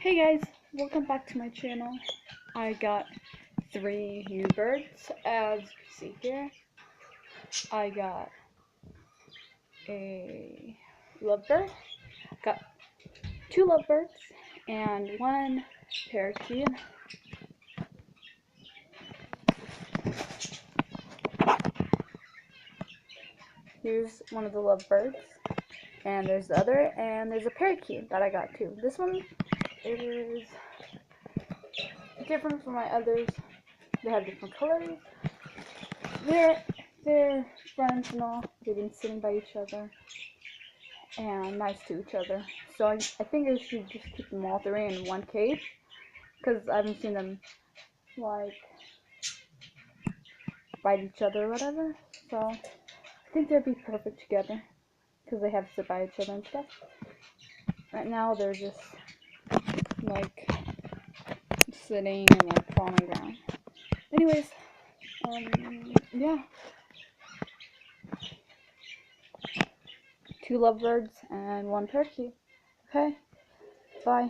Hey guys, welcome back to my channel. I got 3 new birds, as you see here. I got a lovebird, got 2 lovebirds, and 1 parakeet. Here's one of the lovebirds, and there's the other, and there's a parakeet that I got too. This one is different from my others. They have different colors. They're friends and all. They've been sitting by each other and nice to each other. So I think I should just keep them all 3 in one cage, because I haven't seen them like bite each other or whatever. So I think they'd be perfect together because they have to sit by each other and stuff. Right now they're just like sitting and like crawling around. Anyways, yeah. 2 lovebirds and 1 parakeet. Okay, bye.